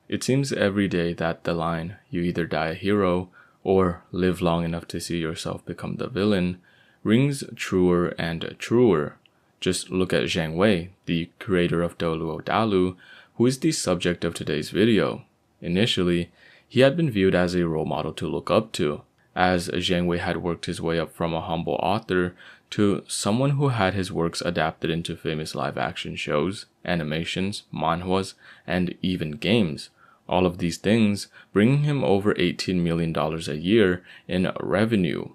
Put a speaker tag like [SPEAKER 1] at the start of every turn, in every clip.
[SPEAKER 1] It seems every day that the line, "you either die a hero or live long enough to see yourself become the villain," rings truer and truer. Just look at Zhang Wei, the creator of Doluo Dalu, who is the subject of today's video. Initially, he had been viewed as a role model to look up to, as Zhang Wei had worked his way up from a humble author to someone who had his works adapted into famous live-action shows, animations, manhwas, and even games. All of these things bringing him over $18 million a year in revenue.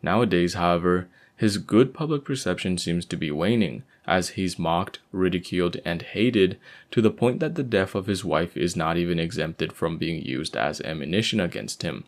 [SPEAKER 1] Nowadays, however, his good public perception seems to be waning, as he's mocked, ridiculed, and hated to the point that the death of his wife is not even exempted from being used as ammunition against him.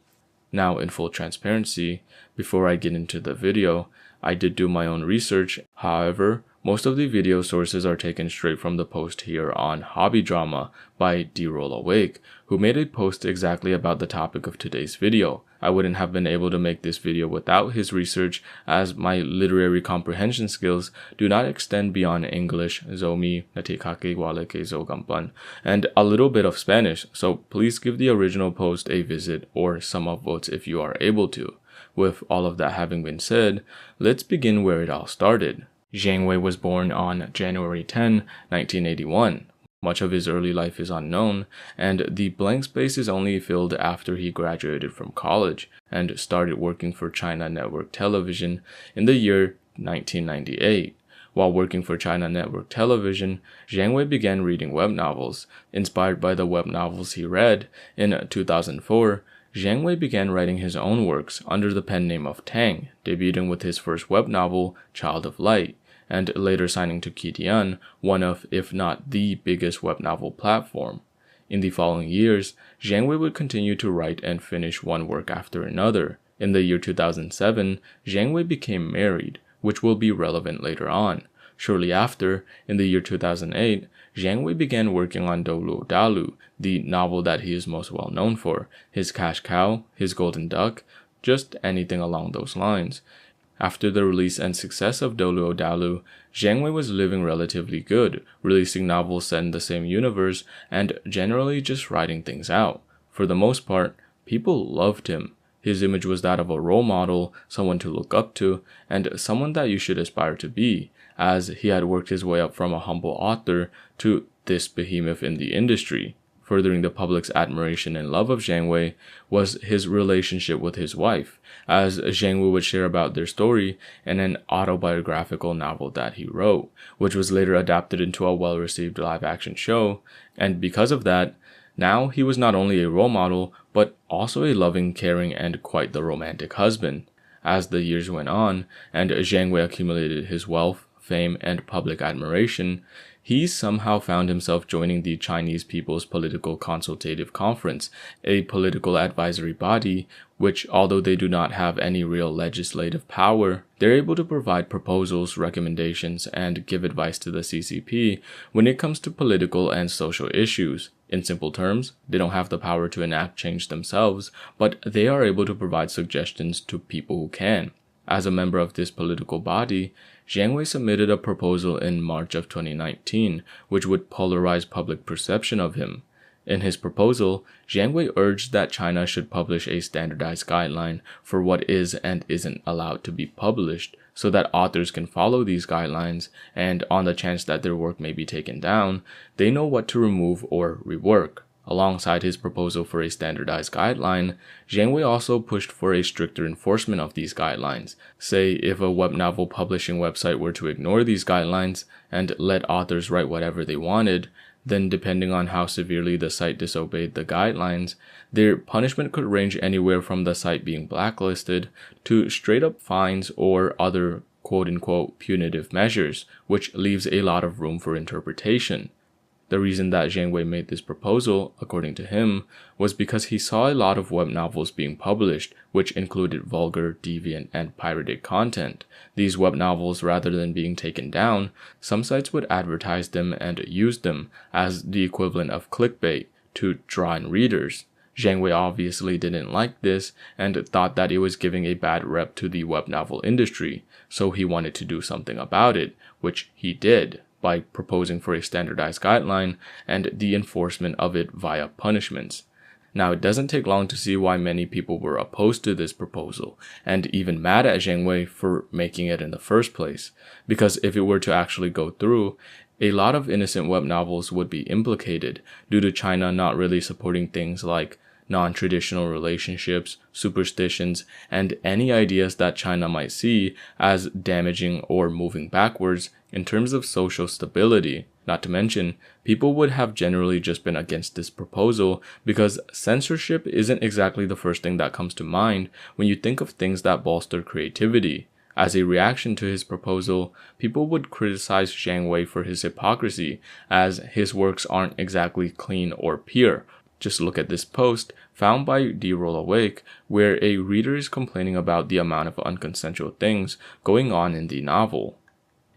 [SPEAKER 1] Now, in full transparency, before I get into the video, I did do my own research. However, most of the video sources are taken straight from the post here on Hobby Drama by D-Roll Awake, who made a post exactly about the topic of today's video. I wouldn't have been able to make this video without his research, as my literary comprehension skills do not extend beyond English, zomi, natikake waleke zogampan, and a little bit of Spanish, so please give the original post a visit or some upvotes if you are able to. With all of that having been said, let's begin where it all started. Zhang Wei was born on January 10, 1981. Much of his early life is unknown, and the blank space is only filled after he graduated from college and started working for China Network Television in the year 1998. While working for China Network Television, Zhang Wei began reading web novels. Inspired by the web novels he read, in 2004, Zhang Wei began writing his own works under the pen name of Tang, debuting with his first web novel, Child of Light, and later signing to Qdian, one of, if not the biggest web novel platform. In the following years, Zhang Wei would continue to write and finish one work after another. In the year 2007, Zhang Wei became married, which will be relevant later on. Shortly after, in the year 2008, Zhang Wei began working on Doluo Dalu, the novel that he is most well known for, his cash cow, his golden duck, just anything along those lines. After the release and success of Doluo Dalu, Zhang Wei was living relatively good, releasing novels set in the same universe and generally just writing things out. For the most part, people loved him. His image was that of a role model, someone to look up to, and someone that you should aspire to be, as he had worked his way up from a humble author to this behemoth in the industry. Furthering the public's admiration and love of Zhang Wei was his relationship with his wife, as Zhang Wei would share about their story in an autobiographical novel that he wrote, which was later adapted into a well-received live-action show, and because of that, now he was not only a role model, but also a loving, caring, and quite the romantic husband. As the years went on, and Zhang Wei accumulated his wealth, fame, and public admiration, he somehow found himself joining the Chinese People's Political Consultative Conference, a political advisory body which, although they do not have any real legislative power, they're able to provide proposals, recommendations, and give advice to the CCP when it comes to political and social issues. In simple terms, they don't have the power to enact change themselves, but they are able to provide suggestions to people who can. As a member of this political body, Zhang Wei submitted a proposal in March of 2019, which would polarize public perception of him. In his proposal, Zhang Wei urged that China should publish a standardized guideline for what is and isn't allowed to be published, so that authors can follow these guidelines, and on the chance that their work may be taken down, they know what to remove or rework. Alongside his proposal for a standardized guideline, Zhang Wei also pushed for a stricter enforcement of these guidelines. Say, if a web novel publishing website were to ignore these guidelines and let authors write whatever they wanted, then depending on how severely the site disobeyed the guidelines, their punishment could range anywhere from the site being blacklisted to straight-up fines or other quote-unquote punitive measures, which leaves a lot of room for interpretation. The reason that Zhang Wei made this proposal, according to him, was because he saw a lot of web novels being published, which included vulgar, deviant, and pirated content. These web novels, rather than being taken down, some sites would advertise them and use them as the equivalent of clickbait to draw in readers. Zhang Wei obviously didn't like this and thought that it was giving a bad rep to the web novel industry, so he wanted to do something about it, which he did. by proposing for a standardized guideline and the enforcement of it via punishments. Now, it doesn't take long to see why many people were opposed to this proposal and even mad at Zhang Wei for making it in the first place, because if it were to actually go through, a lot of innocent web novels would be implicated due to China not really supporting things like non-traditional relationships, superstitions, and any ideas that China might see as damaging or moving backwards in terms of social stability. Not to mention, people would have generally just been against this proposal because censorship isn't exactly the first thing that comes to mind when you think of things that bolster creativity. As a reaction to his proposal, people would criticize Zhang Wei for his hypocrisy, as his works aren't exactly clean or pure. Just look at this post found by D-Roll Awake, where a reader is complaining about the amount of unconsensual things going on in the novel.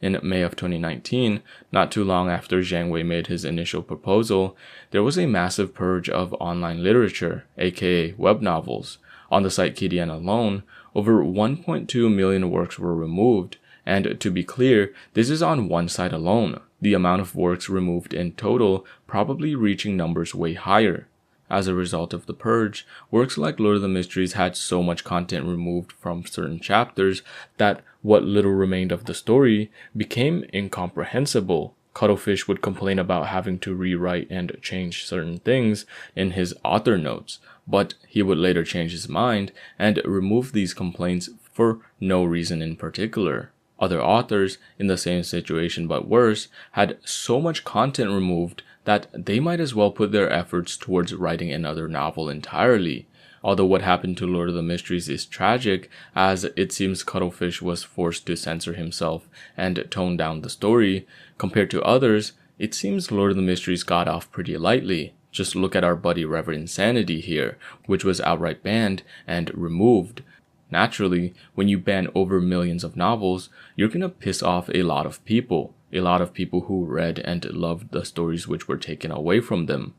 [SPEAKER 1] In May of 2019, not too long after Zhang Wei made his initial proposal, there was a massive purge of online literature, aka web novels. On the site Kidian alone, over 1.2 million works were removed, and to be clear, this is on one site alone, the amount of works removed in total probably reaching numbers way higher. As a result of the purge, works like Lord of the Mysteries had so much content removed from certain chapters that what little remained of the story became incomprehensible. Cuttlefish would complain about having to rewrite and change certain things in his author notes, but he would later change his mind and remove these complaints for no reason in particular. Other authors in the same situation but worse had so much content removed that they might as well put their efforts towards writing another novel entirely. Although what happened to Lord of the Mysteries is tragic, as it seems Cuttlefish was forced to censor himself and tone down the story, compared to others, it seems Lord of the Mysteries got off pretty lightly. Just look at our buddy Reverend Sanity here, which was outright banned and removed. Naturally, when you ban over millions of novels, you're gonna piss off a lot of people who read and loved the stories which were taken away from them.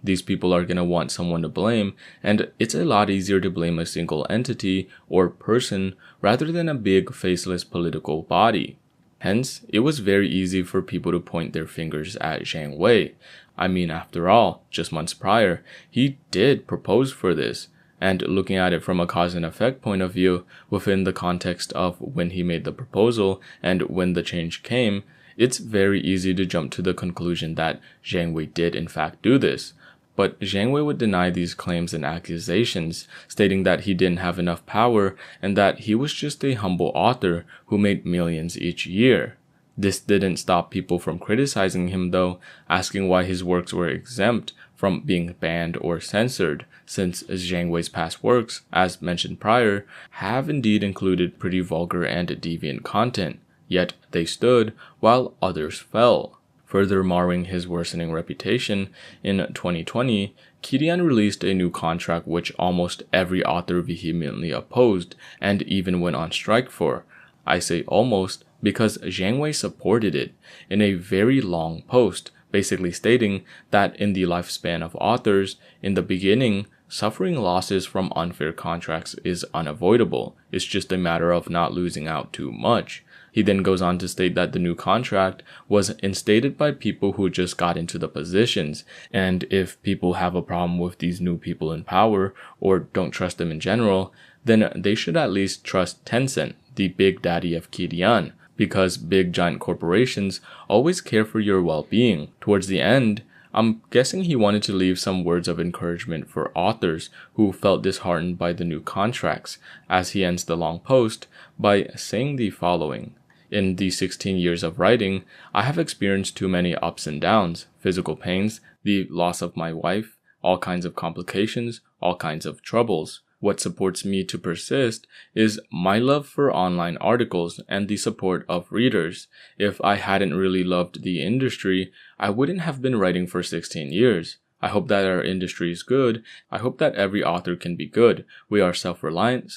[SPEAKER 1] These people are gonna want someone to blame, and it's a lot easier to blame a single entity or person rather than a big faceless political body. Hence, it was very easy for people to point their fingers at Zhang Wei. I mean, after all, just months prior, he did propose for this. And looking at it from a cause and effect point of view, within the context of when he made the proposal and when the change came, it's very easy to jump to the conclusion that Zhang Wei did in fact do this. But Zhang Wei would deny these claims and accusations, stating that he didn't have enough power and that he was just a humble author who made millions each year. This didn't stop people from criticizing him though, asking why his works were exempt from being banned or censored, since Zhang Wei's past works, as mentioned prior, have indeed included pretty vulgar and deviant content, yet they stood while others fell. Further marring his worsening reputation, in 2020, Kidian released a new contract which almost every author vehemently opposed and even went on strike for. I say almost because Zhang Wei supported it in a very long post, basically stating that in the lifespan of authors, in the beginning, suffering losses from unfair contracts is unavoidable. It's just a matter of not losing out too much. He then goes on to state that the new contract was instated by people who just got into the positions, and if people have a problem with these new people in power or don't trust them in general, then they should at least trust Tencent, the big daddy of Kidian, because big giant corporations always care for your well-being. Towards the end, I'm guessing he wanted to leave some words of encouragement for authors who felt disheartened by the new contracts, as he ends the long post by saying the following. In the 16 years of writing, I have experienced too many ups and downs, physical pains, the loss of my wife, all kinds of complications, all kinds of troubles. What supports me to persist is my love for online articles and the support of readers. If I hadn't really loved the industry, I wouldn't have been writing for 16 years. I hope that our industry is good. I hope that every author can be good. We are self-reliant,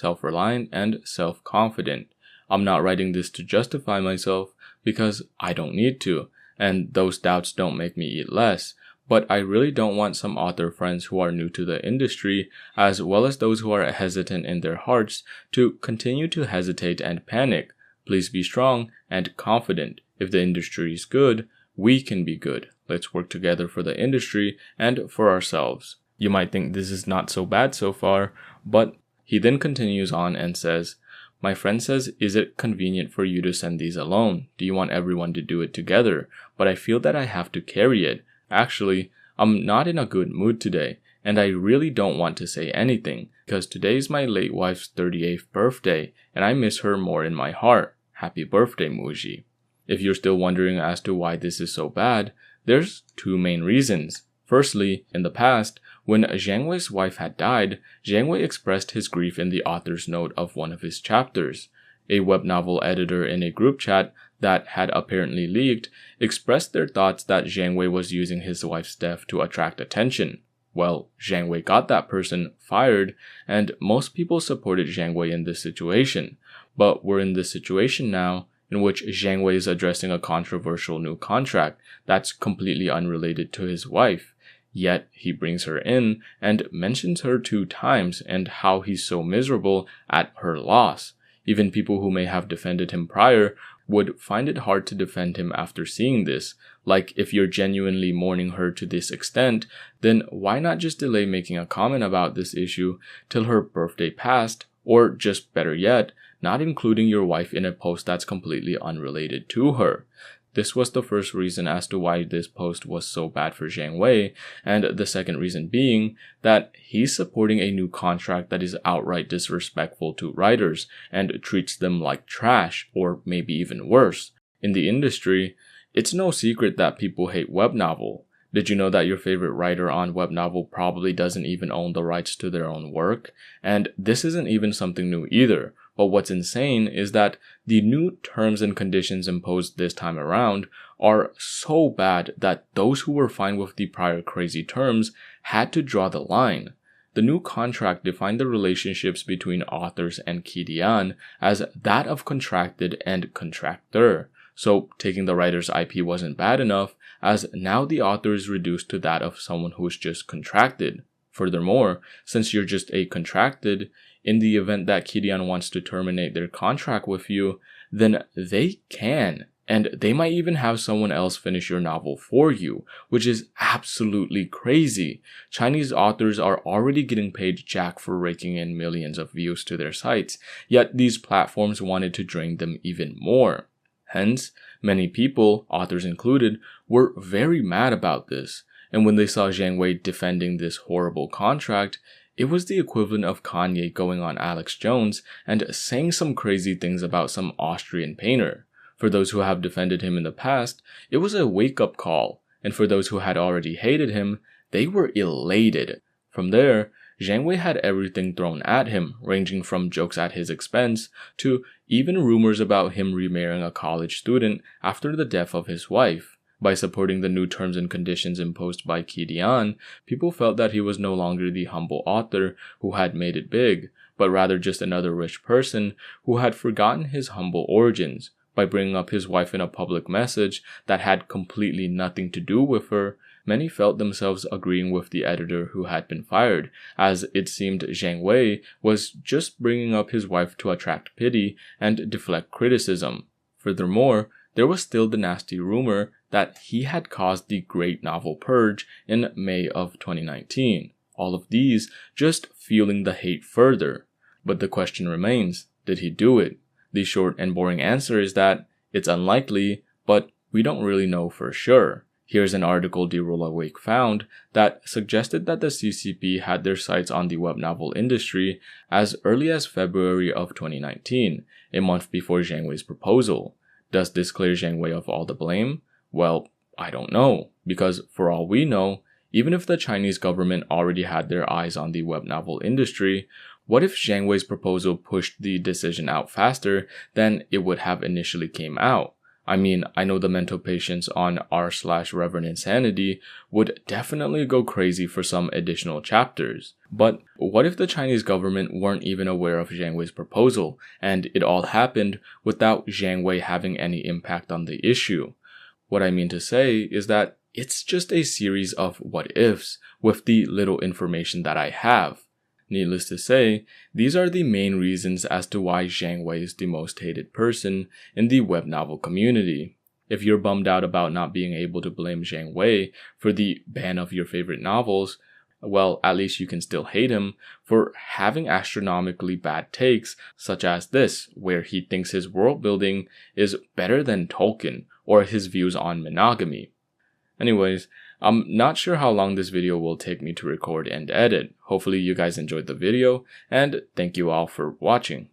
[SPEAKER 1] and self-confident. I'm not writing this to justify myself because I don't need to, and those doubts don't make me eat less. But I really don't want some author friends who are new to the industry, as well as those who are hesitant in their hearts, to continue to hesitate and panic. Please be strong and confident. If the industry is good, we can be good. Let's work together for the industry and for ourselves. You might think this is not so bad so far, but he then continues on and says, my friend says, is it convenient for you to send these alone? Do you want everyone to do it together? But I feel that I have to carry it. Actually, I'm not in a good mood today, and I really don't want to say anything, because today is my late wife's 38th birthday, and I miss her more in my heart. Happy birthday, Muji. If you're still wondering as to why this is so bad, there's two main reasons. Firstly, in the past, when Zhang Wei's wife had died, Zhang Wei expressed his grief in the author's note of one of his chapters. A web novel editor in a group chat that had apparently leaked expressed their thoughts that Zhang Wei was using his wife's death to attract attention. Well, Zhang Wei got that person fired, and most people supported Zhang Wei in this situation. But we're in this situation now, in which Zhang Wei is addressing a controversial new contract that's completely unrelated to his wife. Yet he brings her in and mentions her 2 times and how he's so miserable at her loss. Even people who may have defended him prior would find it hard to defend him after seeing this. Like, if you're genuinely mourning her to this extent, then why not just delay making a comment about this issue till her birthday passed, or just better yet, not including your wife in a post that's completely unrelated to her. This was the first reason as to why this post was so bad for Zhang Wei, and the second reason being that he's supporting a new contract that is outright disrespectful to writers and treats them like trash, or maybe even worse. In the industry, it's no secret that people hate web novel. Did you know that your favorite writer on web novel probably doesn't even own the rights to their own work? And this isn't even something new either. But what's insane is that the new terms and conditions imposed this time around are so bad that those who were fine with the prior crazy terms had to draw the line. The new contract defined the relationships between authors and Kidian as that of contracted and contractor. So taking the writer's IP wasn't bad enough, as now the author is reduced to that of someone who's just contracted. Furthermore, since you're just a contracted, in the event that Kidian wants to terminate their contract with you, then they can. And they might even have someone else finish your novel for you, which is absolutely crazy. Chinese authors are already getting paid jack for raking in millions of views to their sites, yet these platforms wanted to drain them even more. Hence, many people, authors included, were very mad about this. And when they saw Zhang Wei defending this horrible contract, it was the equivalent of Kanye going on Alex Jones and saying some crazy things about some Austrian painter. For those who have defended him in the past, it was a wake-up call. And for those who had already hated him, they were elated. From there, Zhang Wei had everything thrown at him, ranging from jokes at his expense to even rumors about him remarrying a college student after the death of his wife. By supporting the new terms and conditions imposed by Kidian, people felt that he was no longer the humble author who had made it big, but rather just another rich person who had forgotten his humble origins. By bringing up his wife in a public message that had completely nothing to do with her, many felt themselves agreeing with the editor who had been fired, as it seemed Zhang Wei was just bringing up his wife to attract pity and deflect criticism. Furthermore, there was still the nasty rumor that he had caused the Great Novel Purge in May of 2019. All of these just fueling the hate further. But the question remains, did he do it? The short and boring answer is that it's unlikely, but we don't really know for sure. Here's an article Derola Wake found that suggested that the CCP had their sights on the web novel industry as early as February of 2019, a month before Zhang Wei's proposal. Does this clear Zhang Wei of all the blame? Well, I don't know, because for all we know, even if the Chinese government already had their eyes on the web novel industry, what if Zhang Wei's proposal pushed the decision out faster than it would have initially came out? I mean, I know the mental patients on r/Reverend Insanity would definitely go crazy for some additional chapters. But what if the Chinese government weren't even aware of Zhang Wei's proposal, and it all happened without Zhang Wei having any impact on the issue? What I mean to say is that it's just a series of what-ifs with the little information that I have. Needless to say, these are the main reasons as to why Zhang Wei is the most hated person in the web novel community. If you're bummed out about not being able to blame Zhang Wei for the ban of your favorite novels, well, at least you can still hate him for having astronomically bad takes, such as this, where he thinks his world building is better than Tolkien, or his views on monogamy. Anyways, I'm not sure how long this video will take me to record and edit. Hopefully you guys enjoyed the video, and thank you all for watching.